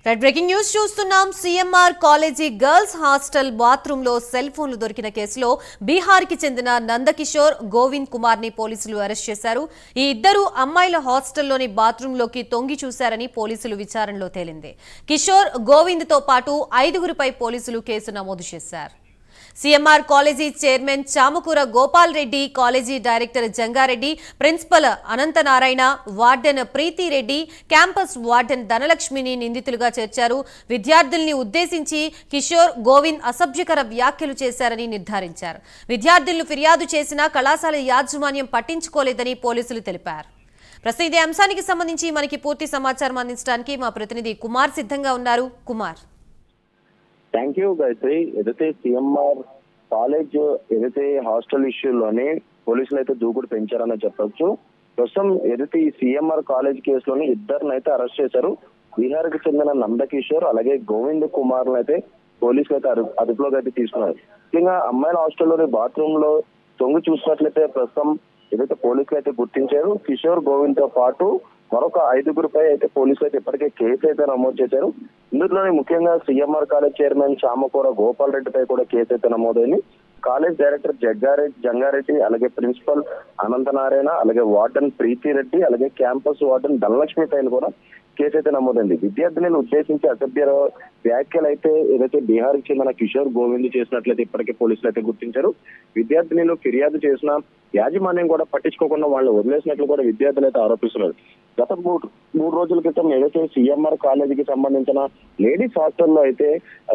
Breaking news చూస్తున్నాం. CMR college girls hostel bathroom లో cell ఫోన్లు దొరికిన కేసులో బీహార్ కి చెందిన నందకిషోర్, గోవింద్ కుమార్ ని పోలీసులు అరెస్ట్ చేశారు. ఈ ఇద్దరు అమ్మాయిల హాస్టల్లోని బాత్రూమ్ లోకి తొంగి చూశారని పోలీసులు విచారణలో తేలింది. కిషోర్, గోవింద్ తో పాటు 5గురిపై పోలీసులు కేసు నమోదు చేశారు. CMR college chairman Chamakura Gopal Reddy, college director Janga Reddy, principal Anantanarayana, warden Preethi Reddy, campus warden ధనలక్ష్మిని నిందితులుగా చేర్చారు. విద్యార్థుల్ని ఉద్దేశించి కిషోర్, గోవింద్ అసభ్యకర వ్యాఖ్యలు చేశారని నిర్ధారించారు. విద్యార్థులను ఫిర్యాదు చేసినా కళాశాల యాజమాన్యం పట్టించుకోలేదని పోలీసులు తెలిపారు. ప్రస్తుతం ఇదే అంశానికి సంబంధించి మనకి పూర్తి సమాచారం అందించడానికి మా ప్రతినిధి కుమార్ సిద్ధంగా ఉన్నారు. Kumar, thank you Gayatri. ఏదైతే సిఎంఆర్ కాలేజ్ ఏదైతే హాస్టల్ ఇష్యూలోనే పోలీసులు అయితే దూకుడు పెంచారని చెప్పొచ్చు. ప్రస్తుతం ఏదైతే ఈ సిఎంఆర్ కాలేజ్ కేసులోని ఇద్దరిని అయితే అరెస్ట్ చేశారు. బీహార్ కి చెందిన నందకిషోర్ అలాగే గోవింద్ కుమార్ అయితే పోలీసులు అయితే అదుపులోకి అయితే తీసుకున్నారు. ముఖ్యంగా అమ్మాయిల హాస్టల్లోని బాత్రూమ్ లో తొంగి చూసినట్లయితే ప్రస్తుతం ఏదైతే పోలీసులు అయితే గుర్తించారు. కిషోర్, గోవింద్ తో పాటు మరొక 5గురిపై అయితే పోలీసులు అయితే ఇప్పటికే కేసు అయితే నమోదు చేశారు. ఇందులోనే ముఖ్యంగా CMR college chairman Chamakura Gopal రెడ్డిపై కూడా కేసు అయితే నమోదైంది. కాలేజ్ డైరెక్టర్ జంగారెడ్డి అలాగే ప్రిన్సిపల్ అనంతనారాయణ అలాగే వార్డెన్ ప్రీతిరెడ్డి అలాగే క్యాంపస్ వార్డెన్ ధనలక్ష్మి పైన కూడా కేసు అయితే నమోదైంది. విద్యార్థిని ఉద్దేశించి అసభ్య వ్యాఖ్యలు అయితే ఏదైతే బీహార్ కి చెందిన కిషోర్, గోవింద్ చేసినట్లయితే ఇప్పటికే పోలీసులు అయితే గుర్తించారు. విద్యార్థినిలు ఫిర్యాదు చేసిన యాజమాన్యం కూడా పట్టించుకోకుండా వాళ్ళు వదిలేసినట్లు కూడా విద్యార్థులు అయితే ఆరోపిస్తున్నారు. గత మూడు రోజుల క్రితం ఏదైతే సిఎంఆర్ కాలేజీకి సంబంధించిన లేడీస్ హాస్టల్లో అయితే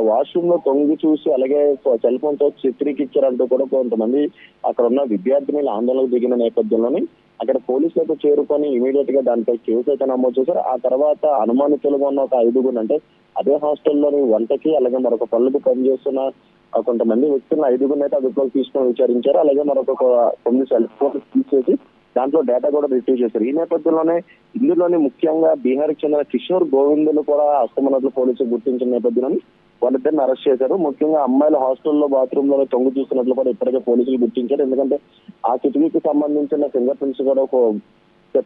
వాష్రూమ్ లో తొంగి చూసి అలాగే సెల్ ఫోన్ తో చిత్రీకరించారంటూ కూడా కొంతమంది అక్కడ ఉన్న విద్యార్థినిలు ఆందోళనకు దిగిన నేపథ్యంలోని అక్కడ పోలీసులు అయితే చేరుకొని ఇమీడియట్ గా దానిపై కేసు అయితే నమోదు చేశారు. ఆ తర్వాత అనుమానితులుగా ఉన్న ఒక 5గురు అంటే అదే హాస్టల్లోని వంటకి అలాగే మరొక పనులకు పనిచేస్తున్న కొంతమంది వ్యక్తులను 5గురిని అయితే అదుపులోకి తీసుకొని విచారించారు. అలాగే మరొక 9 సెల్ ఫోన్లు తీసేసి దాంట్లో డేటా కూడా రిట్రీవ్ చేశారు. ఈ నేపథ్యంలోనే ఇందులోని ముఖ్యంగా బీహార్ కి చెందిన కిషోర్, గోవిందులు కూడా హస్తమన్నట్లు పోలీసులు గుర్తించిన నేపథ్యంలోని వాళ్ళిద్దరిని అరెస్ట్ చేశారు. ముఖ్యంగా అమ్మాయిల హాస్టల్లో బాత్రూమ్ లో తొంగి చూస్తున్నట్లు కూడా ఇప్పటికే పోలీసులు గుర్తించారు. ఎందుకంటే ఆ కిటికీకి సంబంధించిన ఫింగర్ ప్రింట్స్ కూడా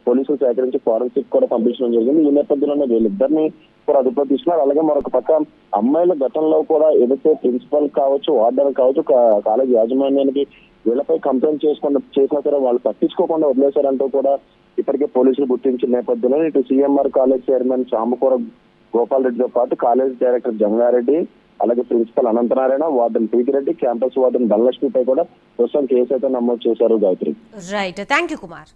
పోలీసులు సేకరించి ఫారెన్సిక్ కూడా పంపించడం జరిగింది. ఈ నేపథ్యంలోనే వీళ్ళిద్దరిని కూడా అదుపులో తీసుకున్నారు. అలాగే మరొక పక్క అమ్మాయిల గతంలో కూడా ఏదైతే ప్రిన్సిపల్ కావచ్చు, వార్డెన్ కావచ్చు, కాలేజ్ యాజమాన్యానికి వీళ్ళపై కంప్లైంట్ చేసినా సరే వాళ్ళు పట్టించుకోకుండా వదిలేశారంటూ కూడా ఇప్పటికే పోలీసులు గుర్తించిన నేపథ్యంలో ఇటు CMR college chairman Chamakura Gopal రెడ్డితో పాటు కాలేజ్ డైరెక్టర్ జంగారెడ్డి అలాగే principal Anantanarayana, warden Preethi Reddy, campus warden ధనలక్ష్మిపై కూడా ప్రస్తుతం కేసు అయితే నమోదు చేశారు. Gayathri, right, thank you Kumar.